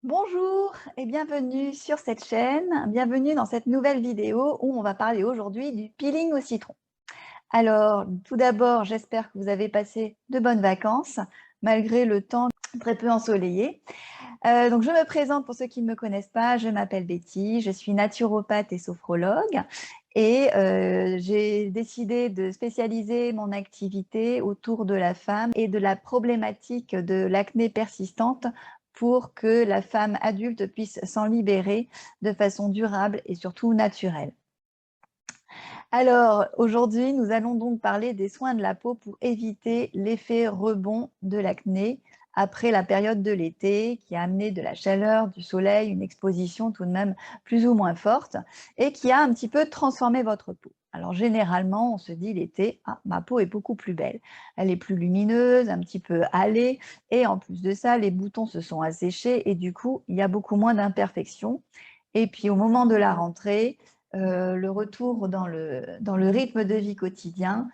Bonjour et bienvenue sur cette chaîne. Bienvenue dans cette nouvelle vidéo où on va parler aujourd'hui du peeling au citron. Alors, tout d'abord, j'espère que vous avez passé de bonnes vacances malgré le temps très peu ensoleillé. Donc, je me présente pour ceux qui ne me connaissent pas. Je m'appelle Betty, je suis naturopathe et sophrologue et j'ai décidé de spécialiser mon activité autour de la femme et de la problématique de l'acné persistante pour que la femme adulte puisse s'en libérer de façon durable et surtout naturelle. Alors, aujourd'hui, nous allons donc parler des soins de la peau pour éviter l'effet rebond de l'acné après la période de l'été qui a amené de la chaleur, du soleil, une exposition tout de même plus ou moins forte et qui a un petit peu transformé votre peau. Alors, généralement, on se dit l'été, ah, ma peau est beaucoup plus belle. Elle est plus lumineuse, un petit peu hâlée et en plus de ça, les boutons se sont asséchés et du coup, il y a beaucoup moins d'imperfections. Et puis, au moment de la rentrée, le retour dans le rythme de vie quotidien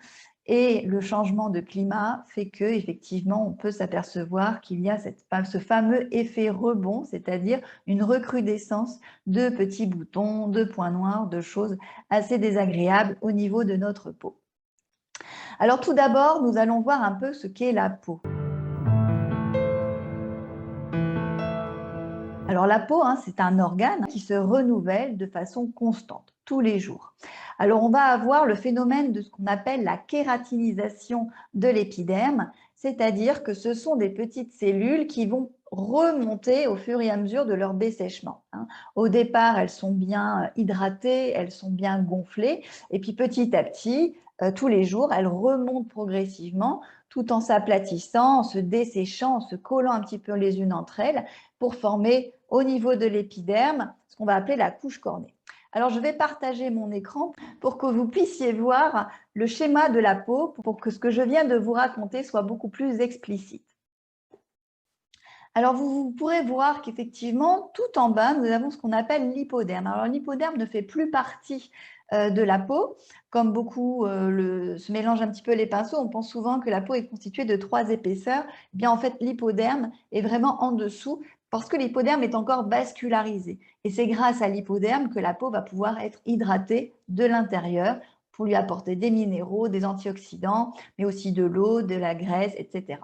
et le changement de climat fait qu'effectivement, on peut s'apercevoir qu'il y a ce fameux effet rebond, c'est-à-dire une recrudescence de petits boutons, de points noirs, de choses assez désagréables au niveau de notre peau. Alors tout d'abord, nous allons voir un peu ce qu'est la peau. Alors la peau, c'est un organe qui se renouvelle de façon constante, tous les jours. Alors on va avoir le phénomène de ce qu'on appelle la kératinisation de l'épiderme, c'est-à-dire que ce sont des petites cellules qui vont remonter au fur et à mesure de leur dessèchement. Au départ, elles sont bien hydratées, elles sont bien gonflées, et puis petit à petit, tous les jours, elles remontent progressivement tout en s'aplatissant, en se desséchant, en se collant un petit peu les unes entre elles pour former au niveau de l'épiderme ce qu'on va appeler la couche cornée. Alors, je vais partager mon écran pour que vous puissiez voir le schéma de la peau pour que ce que je viens de vous raconter soit beaucoup plus explicite. Alors, vous pourrez voir qu'effectivement, tout en bas, nous avons ce qu'on appelle l'hypoderme. Alors, l'hypoderme ne fait plus partie de la peau. Comme beaucoup se mélangent un petit peu les pinceaux, on pense souvent que la peau est constituée de 3 épaisseurs. Eh bien, en fait, l'hypoderme est vraiment en dessous parce que l'hypoderme est encore vascularisé. Et c'est grâce à l'hypoderme que la peau va pouvoir être hydratée de l'intérieur pour lui apporter des minéraux, des antioxydants, mais aussi de l'eau, de la graisse, etc.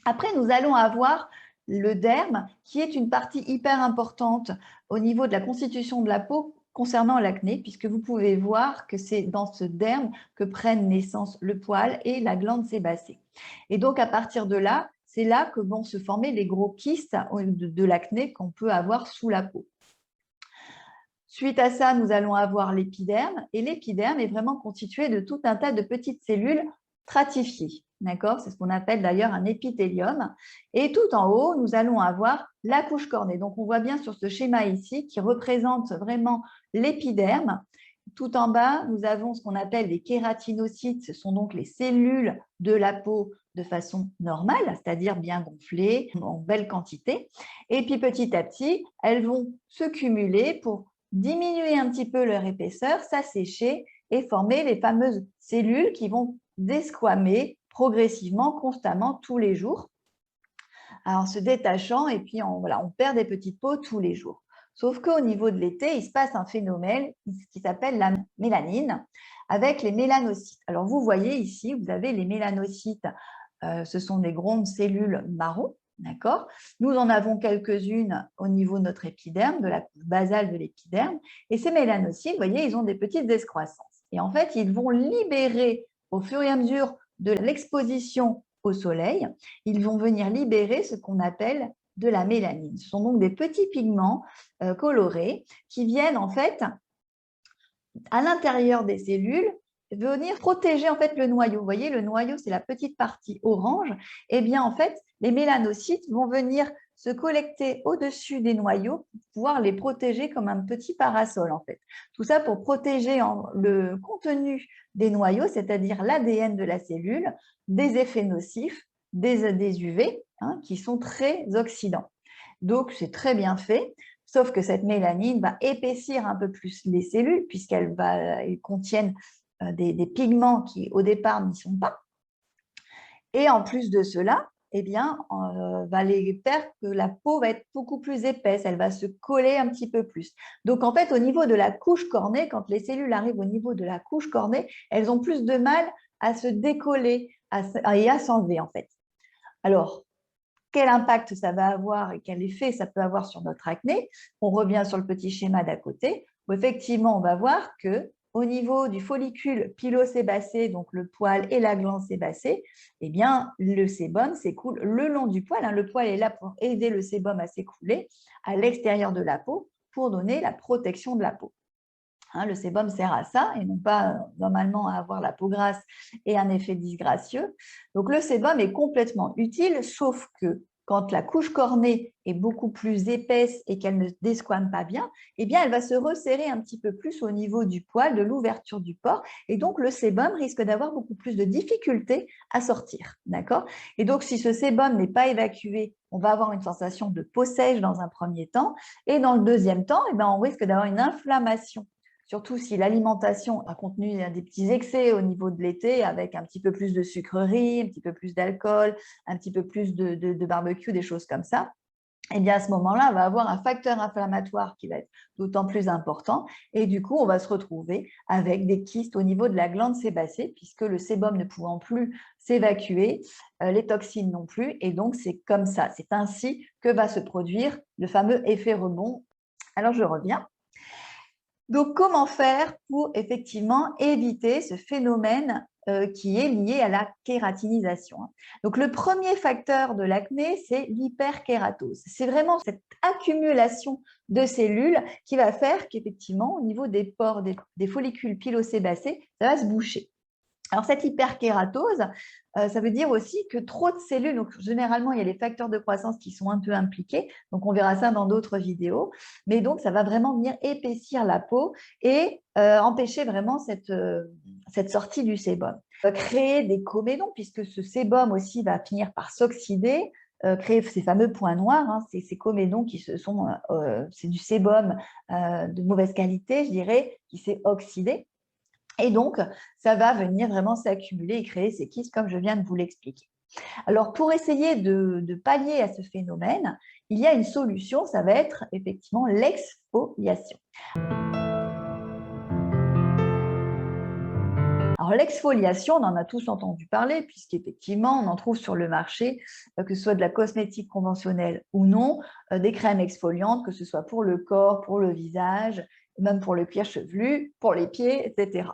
Après, nous allons avoir le derme, qui est une partie hyper importante au niveau de la constitution de la peau concernant l'acné, puisque vous pouvez voir que c'est dans ce derme que prennent naissance le poil et la glande sébacée. Et donc, à partir de là, c'est là que vont se former les gros kystes de l'acné qu'on peut avoir sous la peau. Suite à ça, nous allons avoir l'épiderme, et l'épiderme est vraiment constitué de tout un tas de petites cellules stratifiées. D'accord? C'est ce qu'on appelle d'ailleurs un épithélium. Et tout en haut, nous allons avoir la couche cornée. Donc, on voit bien sur ce schéma ici qui représente vraiment l'épiderme. Tout en bas, nous avons ce qu'on appelle les kératinocytes. Ce sont donc les cellules de la peau de façon normale, c'est-à-dire bien gonflées, en belle quantité. Et puis petit à petit, elles vont se cumuler pour diminuer un petit peu leur épaisseur, s'assécher et former les fameuses cellules qui vont desquamer progressivement, constamment, tous les jours, en se détachant et puis on perd des petites peaux tous les jours. Sauf qu'au niveau de l'été, il se passe un phénomène qui s'appelle la mélanine avec les mélanocytes. Alors vous voyez ici, vous avez les mélanocytes, ce sont des grandes cellules marron. D'accord? Nous en avons quelques-unes au niveau de notre épiderme, de la couche basale de l'épiderme. Et ces mélanocytes, vous voyez, ils ont des petites excroissances. Et en fait, ils vont libérer au fur et à mesure de l'exposition au soleil, ils vont venir libérer ce qu'on appelle de la mélanine. Ce sont donc des petits pigments colorés qui viennent en fait à l'intérieur des cellules venir protéger en fait le noyau. Vous voyez, le noyau, c'est la petite partie orange. Eh bien, en fait, les mélanocytes vont venir se collecter au-dessus des noyaux pour pouvoir les protéger comme un petit parasol, en fait. Tout ça pour protéger le contenu des noyaux, c'est-à-dire l'ADN de la cellule, des effets nocifs, des UV, qui sont très oxydants. Donc, c'est très bien fait. Sauf que cette mélanine va épaissir un peu plus les cellules puisqu'elles contiennent des pigments qui, au départ, n'y sont pas. Et en plus de cela, eh bien, va les faire que la peau va être beaucoup plus épaisse, elle va se coller un petit peu plus. Donc, en fait, au niveau de la couche cornée, quand les cellules arrivent au niveau de la couche cornée, elles ont plus de mal à se décoller et à s'enlever, en fait. Alors, quel impact ça va avoir et quel effet ça peut avoir sur notre acné? On revient sur le petit schéma d'à côté, où effectivement, on va voir que au niveau du follicule pilosébacé, donc le poil et la glande sébacée, eh bien, le sébum s'écoule le long du poil. Le poil est là pour aider le sébum à s'écouler à l'extérieur de la peau pour donner la protection de la peau. Le sébum sert à ça et non pas normalement à avoir la peau grasse et un effet disgracieux. Donc le sébum est complètement utile, sauf que quand la couche cornée est beaucoup plus épaisse et qu'elle ne desquame pas bien, eh bien elle va se resserrer un petit peu plus au niveau du poil, de l'ouverture du pore, et donc le sébum risque d'avoir beaucoup plus de difficultés à sortir. D'accord ? Et donc si ce sébum n'est pas évacué, on va avoir une sensation de peau sèche dans un premier temps, et dans le deuxième temps, eh bien, on risque d'avoir une inflammation. Surtout si l'alimentation a contenu des petits excès au niveau de l'été, avec un petit peu plus de sucreries, un petit peu plus d'alcool, un petit peu plus de barbecue, des choses comme ça, eh bien à ce moment-là, on va avoir un facteur inflammatoire qui va être d'autant plus important. Et du coup, on va se retrouver avec des kystes au niveau de la glande sébacée, puisque le sébum ne pouvant plus s'évacuer, les toxines non plus. Et donc, c'est comme ça, c'est ainsi que va se produire le fameux effet rebond. Alors, je reviens. Donc, comment faire pour effectivement éviter ce phénomène qui est lié à la kératinisation? Donc, le premier facteur de l'acné, c'est l'hyperkératose. C'est vraiment cette accumulation de cellules qui va faire qu'effectivement, au niveau des pores, des follicules pilosébacés, ça va se boucher. Alors, cette hyperkératose, ça veut dire aussi que trop de cellules, donc généralement, il y a les facteurs de croissance qui sont un peu impliqués, donc on verra ça dans d'autres vidéos, mais donc ça va vraiment venir épaissir la peau et empêcher vraiment cette sortie du sébum. Créer des comédons, puisque ce sébum aussi va finir par s'oxyder, créer ces fameux points noirs, ces comédons qui c'est du sébum de mauvaise qualité, je dirais, qui s'est oxydé. Et donc, ça va venir vraiment s'accumuler et créer ces kystes, comme je viens de vous l'expliquer. Alors, pour essayer de pallier à ce phénomène, il y a une solution, ça va être effectivement l'exfoliation. Alors, l'exfoliation, on en a tous entendu parler, puisqu'effectivement, on en trouve sur le marché, que ce soit de la cosmétique conventionnelle ou non, des crèmes exfoliantes, que ce soit pour le corps, pour le visage, même pour le cuir chevelu, pour les pieds, etc.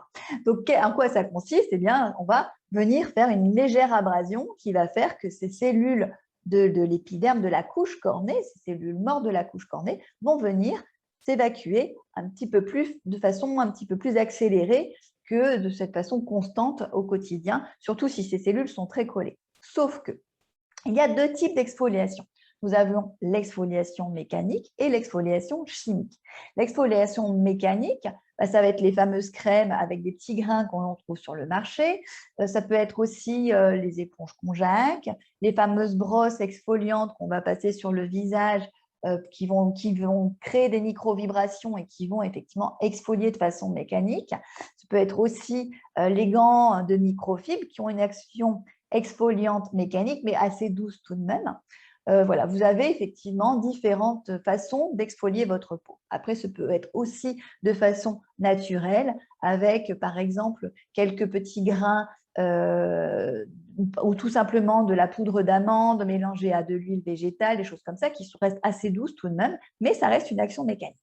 Donc, en quoi ça consiste? Eh bien, on va venir faire une légère abrasion qui va faire que ces cellules de l'épiderme, de la couche cornée, ces cellules mortes de la couche cornée, vont venir s'évacuer un petit peu plus, de façon un petit peu plus accélérée que de cette façon constante au quotidien, surtout si ces cellules sont très collées. Sauf que il y a deux types d'exfoliation. Nous avons l'exfoliation mécanique et l'exfoliation chimique. L'exfoliation mécanique, ça va être les fameuses crèmes avec des petits grains qu'on trouve sur le marché. Ça peut être aussi les éponges Conjac, les fameuses brosses exfoliantes qu'on va passer sur le visage qui vont créer des micro-vibrations et qui vont effectivement exfolier de façon mécanique. Ça peut être aussi les gants de microfibres qui ont une action exfoliante mécanique, mais assez douce tout de même. Voilà, vous avez effectivement différentes façons d'exfolier votre peau. Après, ce peut être aussi de façon naturelle, avec par exemple quelques petits grains ou tout simplement de la poudre d'amande mélangée à de l'huile végétale, des choses comme ça qui restent assez douces tout de même, mais ça reste une action mécanique.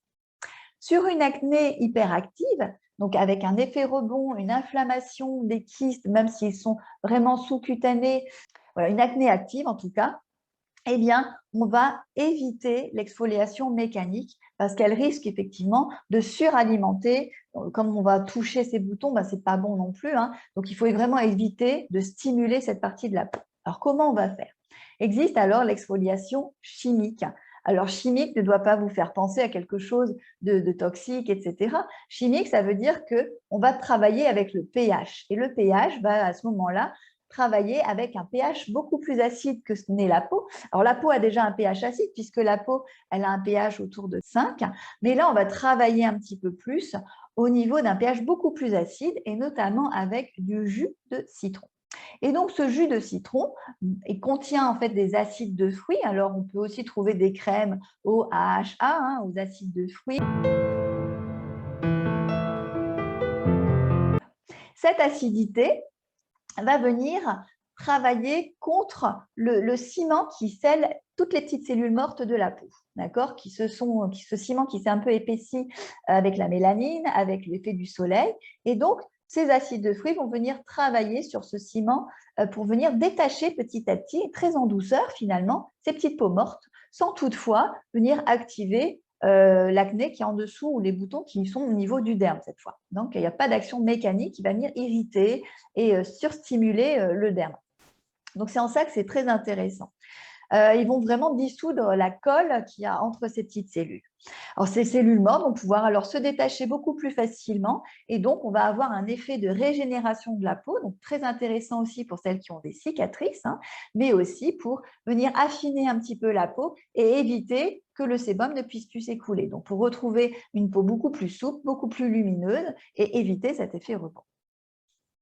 Sur une acné hyperactive, donc avec un effet rebond, une inflammation des kystes, même s'ils sont vraiment sous-cutanés, voilà, une acné active en tout cas, eh bien, on va éviter l'exfoliation mécanique parce qu'elle risque effectivement de suralimenter. Comme on va toucher ces boutons, ce n'est pas bon non plus. Donc, il faut vraiment éviter de stimuler cette partie de la peau. Alors, comment on va faire? Existe alors l'exfoliation chimique. Alors, chimique ne doit pas vous faire penser à quelque chose de toxique, etc. Chimique, ça veut dire qu'on va travailler avec le pH. Et le pH va à ce moment-là travailler avec un pH beaucoup plus acide que ce n'est la peau. Alors, la peau a déjà un pH acide puisque la peau, elle a un pH autour de 5. Mais là, on va travailler un petit peu plus au niveau d'un pH beaucoup plus acide et notamment avec du jus de citron. Et donc, ce jus de citron, il contient en fait des acides de fruits. Alors, on peut aussi trouver des crèmes au AHA, hein, aux acides de fruits. Cette acidité va venir travailler contre le ciment qui scelle toutes les petites cellules mortes de la peau, d'accord, ce ciment qui s'est un peu épaissi avec la mélanine, avec l'effet du soleil. Et donc, ces acides de fruits vont venir travailler sur ce ciment pour venir détacher petit à petit, très en douceur finalement, ces petites peaux mortes, sans toutefois venir activer l'acné qui est en dessous ou les boutons qui sont au niveau du derme cette fois. Donc, il n'y a pas d'action mécanique qui va venir irriter et surstimuler le derme. Donc, c'est en ça que c'est très intéressant. Ils vont vraiment dissoudre la colle qu'il y a entre ces petites cellules. Alors, ces cellules mortes vont pouvoir alors se détacher beaucoup plus facilement et donc on va avoir un effet de régénération de la peau, donc très intéressant aussi pour celles qui ont des cicatrices, hein, mais aussi pour venir affiner un petit peu la peau et éviter que le sébum ne puisse plus s'écouler. Donc, pour retrouver une peau beaucoup plus souple, beaucoup plus lumineuse et éviter cet effet rebond.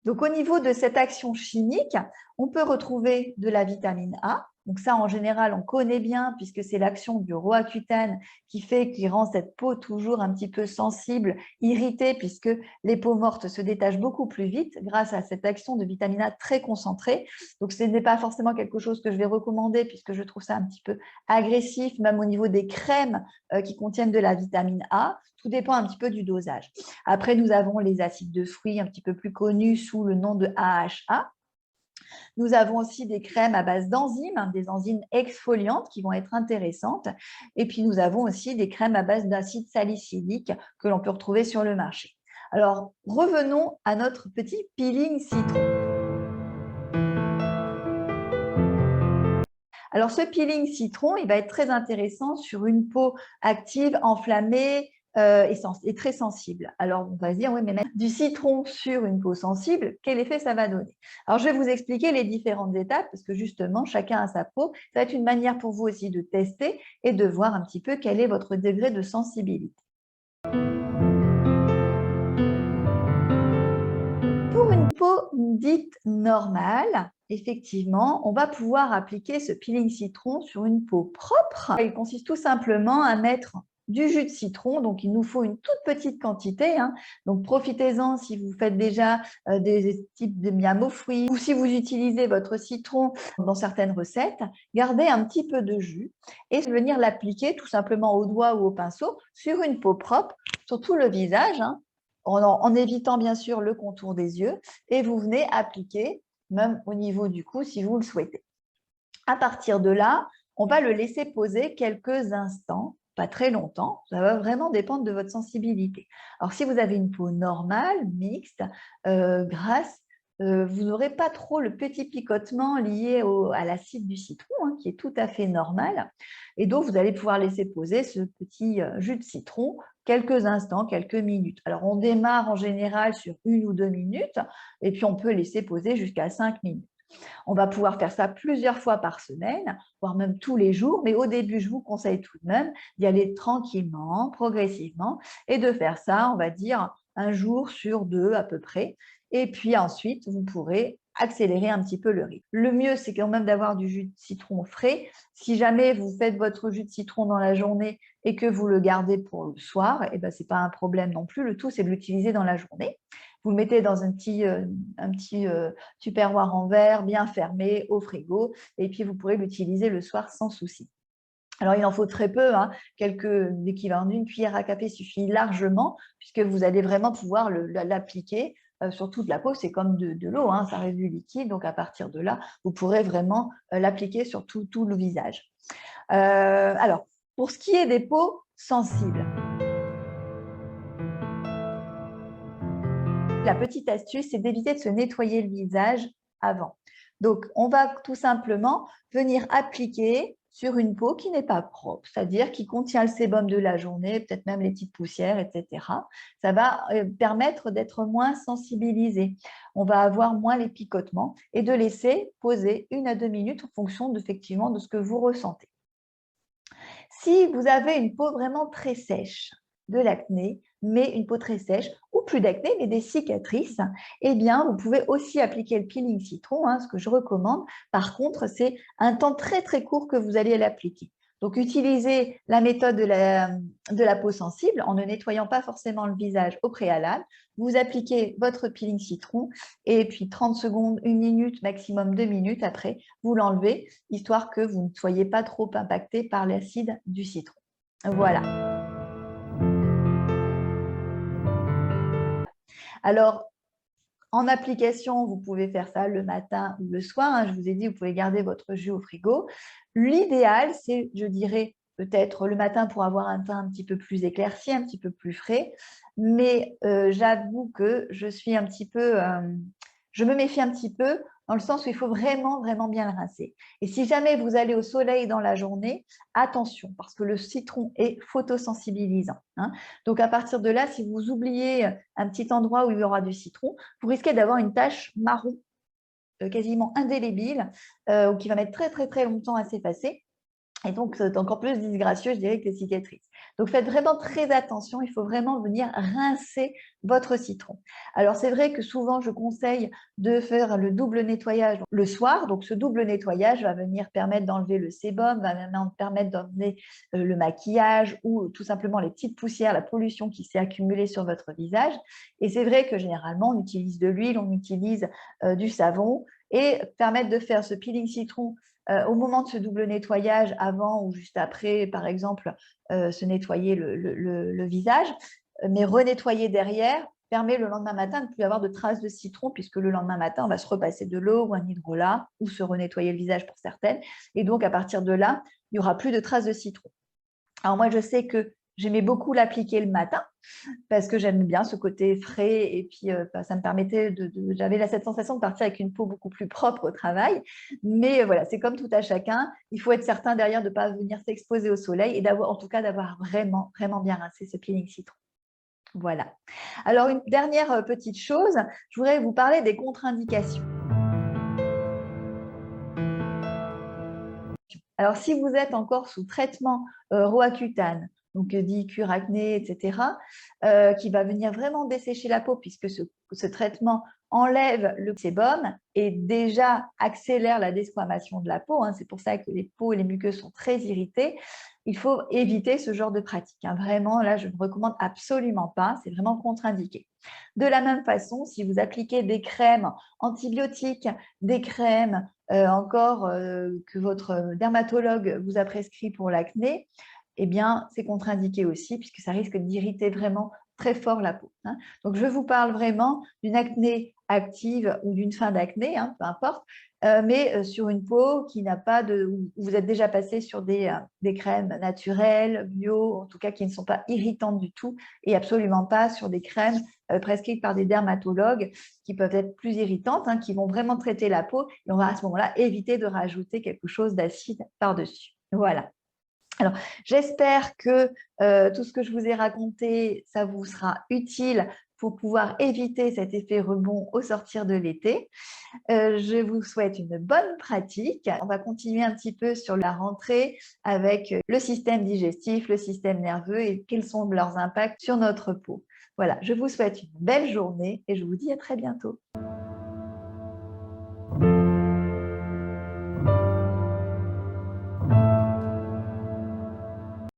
Donc, au niveau de cette action chimique, on peut retrouver de la vitamine A. Donc ça, en général, on connaît bien puisque c'est l'action du Roaccutane qui rend cette peau toujours un petit peu sensible, irritée, puisque les peaux mortes se détachent beaucoup plus vite grâce à cette action de vitamine A très concentrée. Donc ce n'est pas forcément quelque chose que je vais recommander puisque je trouve ça un petit peu agressif, même au niveau des crèmes qui contiennent de la vitamine A. Tout dépend un petit peu du dosage. Après, nous avons les acides de fruits un petit peu plus connus sous le nom de AHA. Nous avons aussi des crèmes à base d'enzymes, hein, des enzymes exfoliantes qui vont être intéressantes. Et puis, nous avons aussi des crèmes à base d'acide salicylique que l'on peut retrouver sur le marché. Alors, revenons à notre petit peeling citron. Alors, ce peeling citron, il va être très intéressant sur une peau active, enflammée, et très sensible. Alors, on va se dire, oui, mais mettre du citron sur une peau sensible, quel effet ça va donner? Alors, je vais vous expliquer les différentes étapes parce que justement, chacun a sa peau. Ça va être une manière pour vous aussi de tester et de voir un petit peu quel est votre degré de sensibilité. Pour une peau dite normale, effectivement, on va pouvoir appliquer ce peeling citron sur une peau propre. Il consiste tout simplement à mettre du jus de citron, donc il nous faut une toute petite quantité, hein. Donc profitez-en si vous faites déjà des types de miam aux fruits ou si vous utilisez votre citron dans certaines recettes, gardez un petit peu de jus et venir l'appliquer tout simplement au doigt ou au pinceau sur une peau propre, sur tout le visage, hein, en évitant bien sûr le contour des yeux, et vous venez appliquer même au niveau du cou si vous le souhaitez. À partir de là, on va le laisser poser quelques instants, pas très longtemps, ça va vraiment dépendre de votre sensibilité. Alors si vous avez une peau normale, mixte, grasse, vous n'aurez pas trop le petit picotement lié à l'acide du citron, hein, qui est tout à fait normal. Et donc, vous allez pouvoir laisser poser ce petit jus de citron quelques instants, quelques minutes. Alors, on démarre en général sur 1 ou 2 minutes et puis on peut laisser poser jusqu'à 5 minutes. On va pouvoir faire ça plusieurs fois par semaine, voire même tous les jours, mais au début, je vous conseille tout de même d'y aller tranquillement, progressivement, et de faire ça, on va dire, 1 jour sur 2 à peu près. Et puis ensuite, vous pourrez accélérer un petit peu le rythme. Le mieux, c'est quand même d'avoir du jus de citron frais. Si jamais vous faites votre jus de citron dans la journée et que vous le gardez pour le soir, eh ben, ce n'est pas un problème non plus. Le tout, c'est de l'utiliser dans la journée. Vous le mettez dans un petit tupperware en verre bien fermé au frigo et puis vous pourrez l'utiliser le soir sans souci. Alors, il en faut très peu, hein, l'équivalent d'une cuillère à café suffit largement puisque vous allez vraiment pouvoir l'appliquer sur toute la peau. C'est comme de l'eau, hein, ça reste du liquide, donc à partir de là, vous pourrez vraiment l'appliquer sur tout le visage. Alors, pour ce qui est des peaux sensibles, la petite astuce, c'est d'éviter de se nettoyer le visage avant. Donc, on va tout simplement venir appliquer sur une peau qui n'est pas propre, c'est-à-dire qui contient le sébum de la journée, peut-être même les petites poussières, etc. Ça va permettre d'être moins sensibilisé. On va avoir moins les picotements et de laisser poser 1 à 2 minutes en fonction effectivement de ce que vous ressentez. Si vous avez une peau vraiment très sèche, de l'acné, mais une peau très sèche, ou plus d'acné, mais des cicatrices, eh bien, vous pouvez aussi appliquer le peeling citron, ce que je recommande. Par contre, c'est un temps très, très court que vous allez l'appliquer. Donc, utilisez la méthode de la peau sensible en ne nettoyant pas forcément le visage au préalable. Vous appliquez votre peeling citron et puis 30 secondes, 1 minute, maximum 2 minutes après, vous l'enlevez, histoire que vous ne soyez pas trop impacté par l'acide du citron. Voilà. Alors, en application, vous pouvez faire ça le matin ou le soir. Je vous ai dit, vous pouvez garder votre jus au frigo. L'idéal, c'est, je dirais, peut-être le matin pour avoir un teint un petit peu plus éclairci, un petit peu plus frais. Mais j'avoue que je suis un petit peu… je me méfie un petit peu dans le sens où il faut vraiment, vraiment bien le rincer. Et si jamais vous allez au soleil dans la journée, attention, parce que le citron est photosensibilisant. Donc, à partir de là, si vous oubliez un petit endroit où il y aura du citron, vous risquez d'avoir une tache marron quasiment indélébile ou qui va mettre très, très, très longtemps à s'effacer. Et donc, c'est encore plus disgracieux, je dirais, que les cicatrices. Donc, faites vraiment très attention. Il faut vraiment venir rincer votre citron. Alors, c'est vrai que souvent, je conseille de faire le double nettoyage le soir. Donc, ce double nettoyage va venir permettre d'enlever le sébum, va permettre d'enlever le maquillage ou tout simplement les petites poussières, la pollution qui s'est accumulée sur votre visage. Et c'est vrai que généralement, on utilise de l'huile, on utilise du savon et permettre de faire ce peeling citron au moment de ce double nettoyage, avant ou juste après, par exemple, se nettoyer le visage, mais renettoyer derrière permet le lendemain matin de ne plus avoir de traces de citron, puisque le lendemain matin, on va se repasser de l'eau ou un hydrolat, ou se renettoyer le visage pour certaines. Et donc, à partir de là, il n'y aura plus de traces de citron. Alors moi, je sais que j'aimais beaucoup l'appliquer le matin, parce que j'aime bien ce côté frais et puis ça me permettait j'avais cette sensation de partir avec une peau beaucoup plus propre au travail. Mais voilà, c'est comme tout à chacun. Il faut être certain derrière de ne pas venir s'exposer au soleil et en tout cas d'avoir vraiment, vraiment bien rincé ce peeling citron. Voilà. Alors, une dernière petite chose, je voudrais vous parler des contre-indications. Alors, si vous êtes encore sous traitement Roaccutane, donc dit cure acné, etc., qui va venir vraiment dessécher la peau puisque ce traitement enlève le sébum et déjà accélère la desquamation de la peau. C'est pour ça que les peaux et les muqueuses sont très irritées. Il faut éviter ce genre de pratique. Vraiment, là, je ne recommande absolument pas. C'est vraiment contre-indiqué. De la même façon, si vous appliquez des crèmes antibiotiques, des crèmes encore que votre dermatologue vous a prescrit pour l'acné, eh bien, c'est contre-indiqué aussi puisque ça risque d'irriter vraiment très fort la peau. Donc, je vous parle vraiment d'une acné active ou d'une fin d'acné, peu importe, mais sur une peau qui n'a pas où vous êtes déjà passé sur des crèmes naturelles, bio, en tout cas qui ne sont pas irritantes du tout et absolument pas sur des crèmes prescrites par des dermatologues qui peuvent être plus irritantes, qui vont vraiment traiter la peau et on va à ce moment-là éviter de rajouter quelque chose d'acide par-dessus. Voilà. Alors, j'espère que tout ce que je vous ai raconté, ça vous sera utile pour pouvoir éviter cet effet rebond au sortir de l'été. Je vous souhaite une bonne pratique. On va continuer un petit peu sur la rentrée avec le système digestif, le système nerveux et quels sont leurs impacts sur notre peau. Voilà, je vous souhaite une belle journée et je vous dis à très bientôt.